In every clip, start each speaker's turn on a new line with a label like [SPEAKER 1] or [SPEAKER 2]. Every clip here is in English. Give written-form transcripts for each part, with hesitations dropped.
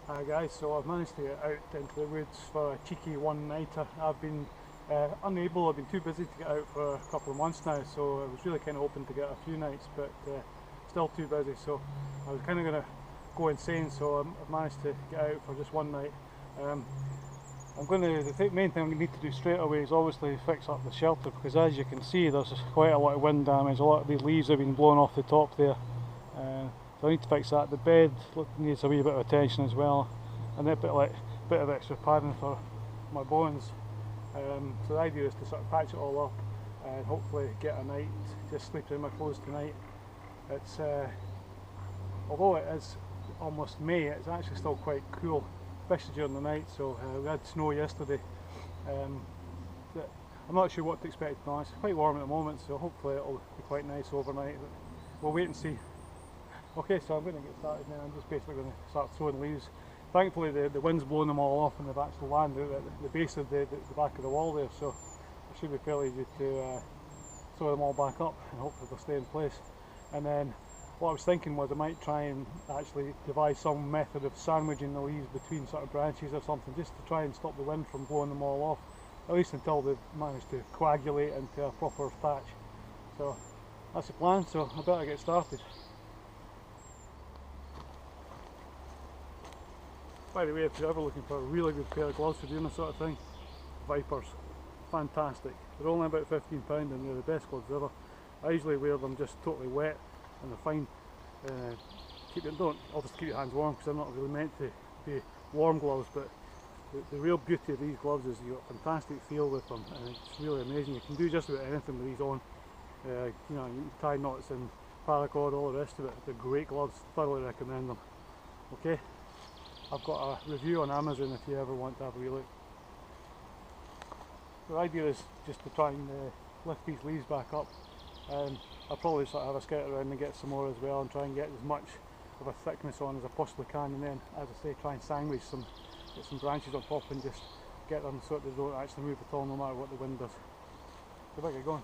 [SPEAKER 1] Hi guys, so I've managed to get out into the woods for a cheeky one-nighter. I've been unable, I've been too busy to get out for a couple of months now, so I was really kind of hoping to get a few nights, but still too busy, so I was kind of going to go insane, so I've managed to get out for just one night. The main thing I'm going to need to do straight away is obviously fix up the shelter, because as you can see there's quite a lot of wind damage. A lot of these leaves have been blown off the top there. So I need to fix that. The bed needs a wee bit of attention as well, and a bit of extra padding for my bones. So the idea is to sort of patch it all up and hopefully get a night just sleeping in my clothes tonight. It's although it is almost May, it's actually still quite cool, especially during the night. So we had snow yesterday. I'm not sure what to expect now. It's quite warm at the moment, so hopefully it'll be quite nice overnight. But we'll wait and see. Okay, so I'm going to get started now. I'm just basically going to start throwing leaves. Thankfully the wind's blowing them all off and they've actually landed at the base of the back of the wall there, so it should be fairly easy to throw them all back up and hopefully they'll stay in place. And then what I was thinking was I might try and actually devise some method of sandwiching the leaves between sort of branches or something, just to try and stop the wind from blowing them all off, at least until they've managed to coagulate into a proper thatch. So that's the plan, so I better get started. By the way, if you're ever looking for a really good pair of gloves for doing this sort of thing, Vipers, fantastic. They're only about £15 and they're the best gloves ever. I usually wear them just totally wet and they're fine. Don't obviously keep your hands warm because they're not really meant to be warm gloves, but the real beauty of these gloves is you've got a fantastic feel with them and it's really amazing. You can do just about anything with these on. You know, you can tie knots in paracord, all the rest of it. They're great gloves, thoroughly recommend them. Okay. I've got a review on Amazon if you ever want to have a wee look. The idea is just to try and lift these leaves back up. I'll probably sort of have a scout around and get some more as well and try and get as much of a thickness on as I possibly can, and then, as I say, try and sandwich get some branches on top and just get them so that they don't actually move at all no matter what the wind does. So better get going.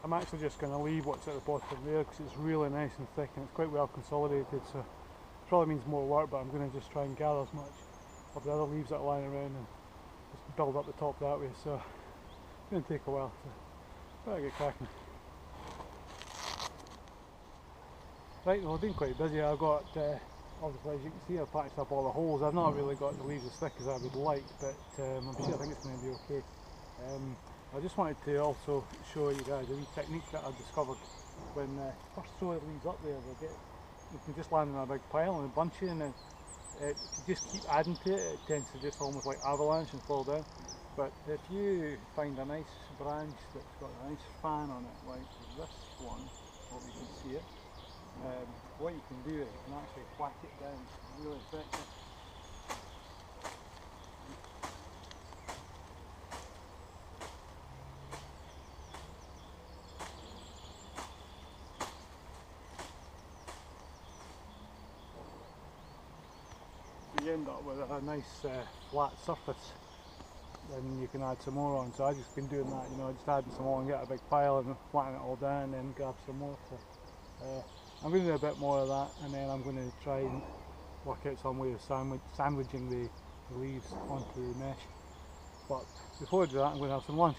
[SPEAKER 1] I'm actually just going to leave what's at the bottom there because it's really nice and thick and it's quite well consolidated, so it probably means more work, but I'm going to just try and gather as much of the other leaves that are lying around and just build up the top that way, so it's going to take a while, so better get cracking. Right, well, I've been quite busy. I've got, obviously as you can see, I've patched up all the holes. I've not really got the leaves as thick as I would like, but I'm sure I think it's going to be okay. I just wanted to also show you guys a wee technique that I discovered when first throw the leaves up there. You can just land in a big pile and a bunch, and then if you just keep adding to it, it tends to just almost like avalanche and fall down. But if you find a nice branch that's got a nice fan on it, like this one, hope you can see it, what you can do is you can actually whack it down really effective. end up with a nice flat surface, then you can add some more on. So I've just been doing that, you know, just adding some more and get a big pile and flatten it all down and then grab some more. So I'm going to do a bit more of that, and then I'm going to try and work out some way of sandwiching the leaves onto the mesh. But before I do that, I'm going to have some lunch.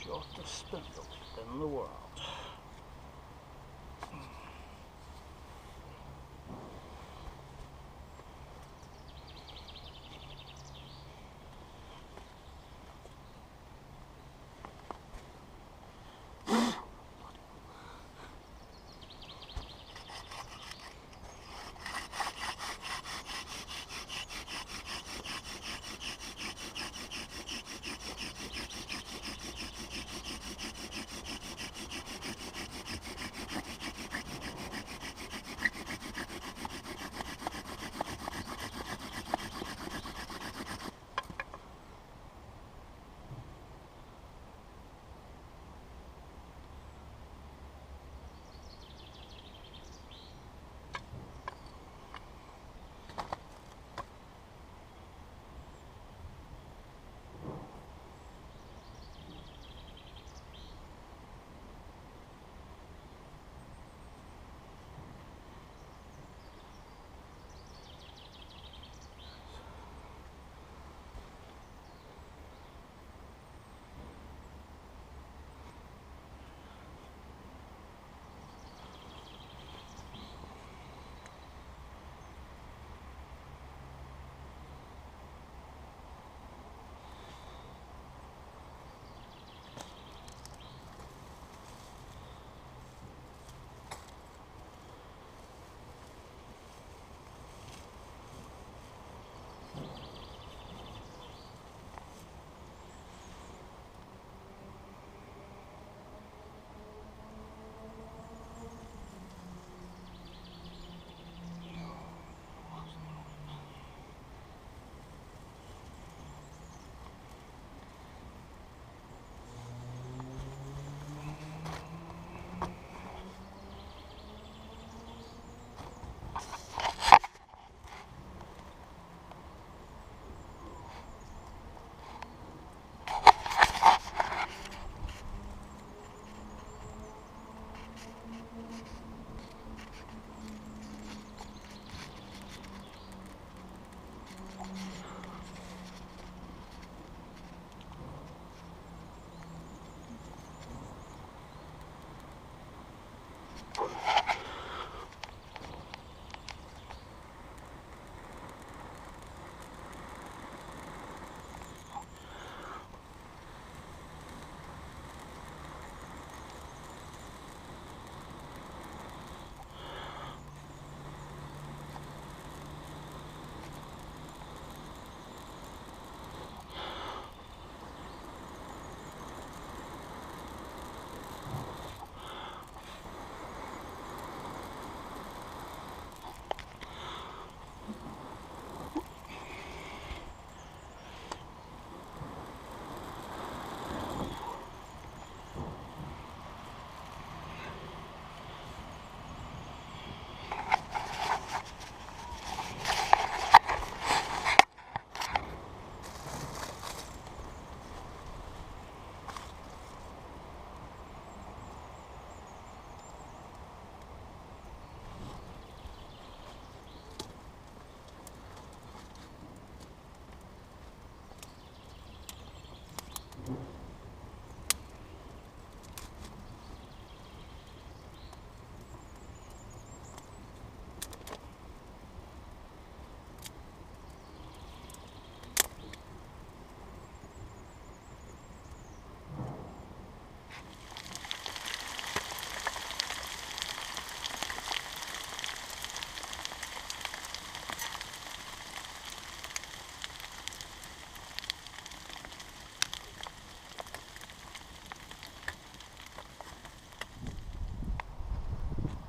[SPEAKER 1] Shortest spindle in the world.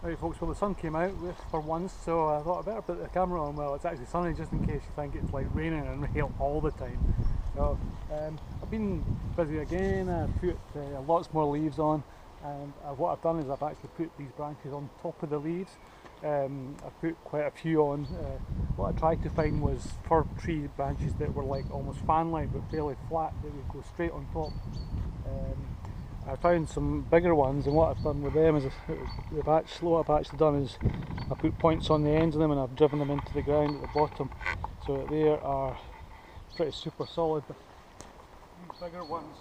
[SPEAKER 1] Right folks, well the sun came out for once, so I thought I better put the camera on while it's actually sunny, just in case you think it's like raining and hail all the time. So I I've been busy again. I've put lots more leaves on, and what I've done is I've actually put these branches on top of the leaves. I've put quite a few on. What I tried to find was fir tree branches that were like almost fan-like but fairly flat, that would go straight on top. I found some bigger ones, and what I've done with them is what I've actually done is I put points on the ends of them and I've driven them into the ground at the bottom, so that they are pretty super solid. But these bigger ones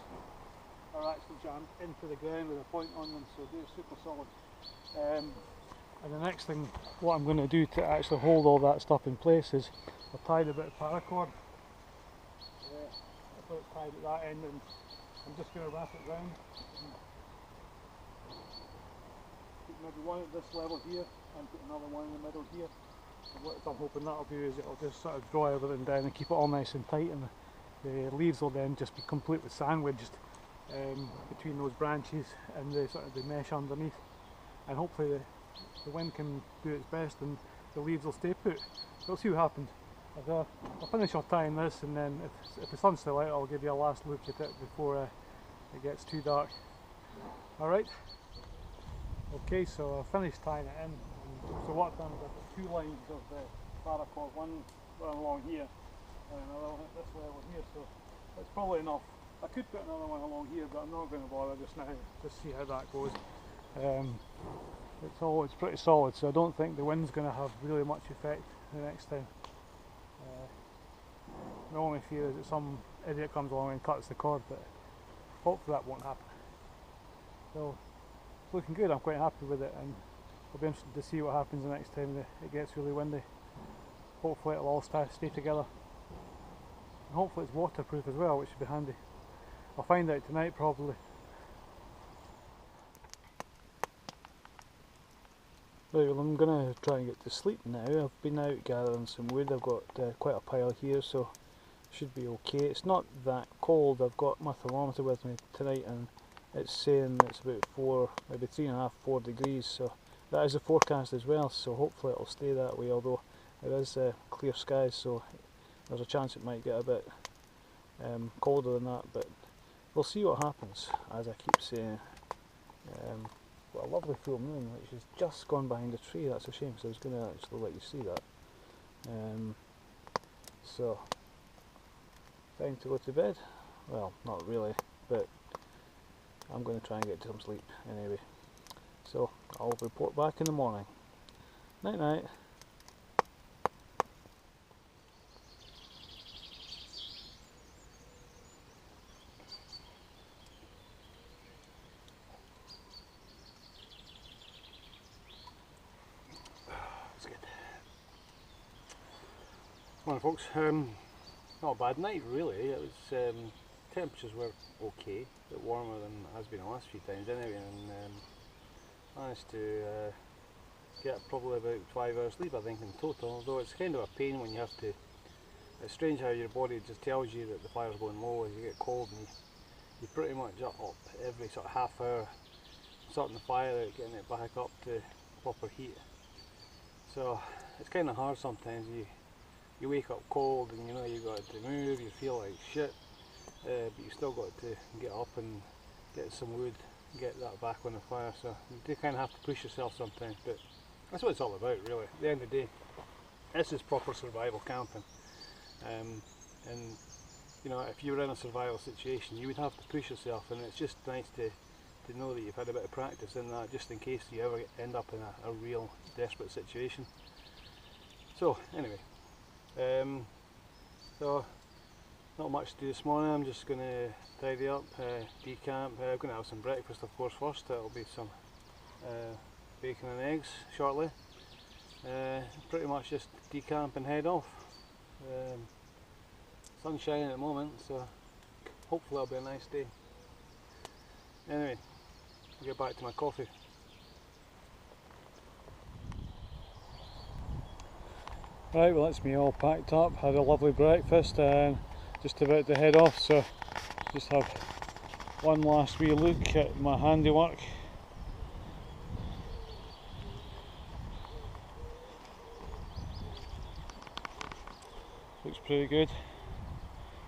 [SPEAKER 1] are actually jammed into the ground with a point on them, so they're super solid. And the next thing, what I'm going to do to actually hold all that stuff in place is I've tied a bit of paracord. I've got it tied at that end, and I'm just going to wrap it round. Put maybe one at this level here and put another one in the middle here. And what I'm hoping that'll do is it'll just sort of draw everything down and keep it all nice and tight, and the leaves will then just be completely sandwiched between those branches and the sort of the mesh underneath, and hopefully the wind can do its best and the leaves will stay put. We'll see what happens. I'll finish off tying this, and then if the sun's still out, I'll give you a last look at it before it gets too dark. Alright? Okay, so I've finished tying it in. So what I've done is I've got two lines of paracord, one running along here and another one at this level here, so that's probably enough. I could put another one along here, but I'm not going to bother just now, just see how that goes. It's pretty solid, so I don't think the wind's going to have really much effect the next time. My only fear is that some idiot comes along and cuts the cord, but hopefully that won't happen. So it's looking good, I'm quite happy with it, and I'll be interested to see what happens the next time it gets really windy. Hopefully it'll all stay together. And hopefully it's waterproof as well, which should be handy. I'll find out tonight probably. Right, well, I'm going to try and get to sleep now. I've been out gathering some wood. I've got quite a pile here, so should be okay. It's not that cold. I've got my thermometer with me tonight, and it's saying it's about 4, maybe 3.5, 4 degrees, so that is the forecast as well, so hopefully it'll stay that way, although it is clear skies, so there's a chance it might get a bit colder than that, but we'll see what happens. As I keep saying, got a lovely full moon which has just gone behind a tree. That's a shame, so I was going to actually let you see that. So time to go to bed. Well, not really, but I'm going to try and get some sleep anyway. So I'll report back in the morning. Night night. That's good. Morning folks. Not a bad night really. It was temperatures were okay, a bit warmer than it has been the last few times anyway, and managed to get probably about 5 hours sleep I think in total, although it's kind of a pain when you have to, it's strange how your body just tells you that the fire's going low as you get cold, and you pretty much up every sort of half hour sorting the fire out, getting it back up to proper heat. So it's kind of hard sometimes. You wake up cold and you know you've got to move, you feel like shit, but you still got to get up and get some wood, get that back on the fire, so you do kind of have to push yourself sometimes, but that's what it's all about really. At the end of the day, this is proper survival camping, and you know, if you were in a survival situation you would have to push yourself, and it's just nice to know that you've had a bit of practice in that, just in case you ever end up in a real desperate situation. So anyway, so not much to do this morning. I'm just going to tidy up, decamp. I'm going to have some breakfast of course first. It'll be some bacon and eggs shortly. Pretty much just decamp and head off. Sun's shining at the moment, so hopefully it'll be a nice day. Anyway, I'll get back to my coffee. Right, well that's me all packed up, had a lovely breakfast and just about to head off, so just have one last wee look at my handiwork. Looks pretty good.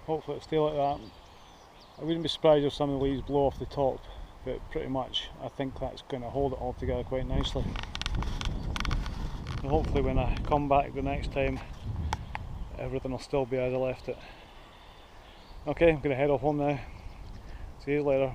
[SPEAKER 1] Hopefully it'll stay like that. I wouldn't be surprised if some of the leaves blow off the top, but pretty much I think that's going to hold it all together quite nicely. And hopefully when I come back the next time, everything will still be as I left it. Okay, I'm going to head off home now. See you later.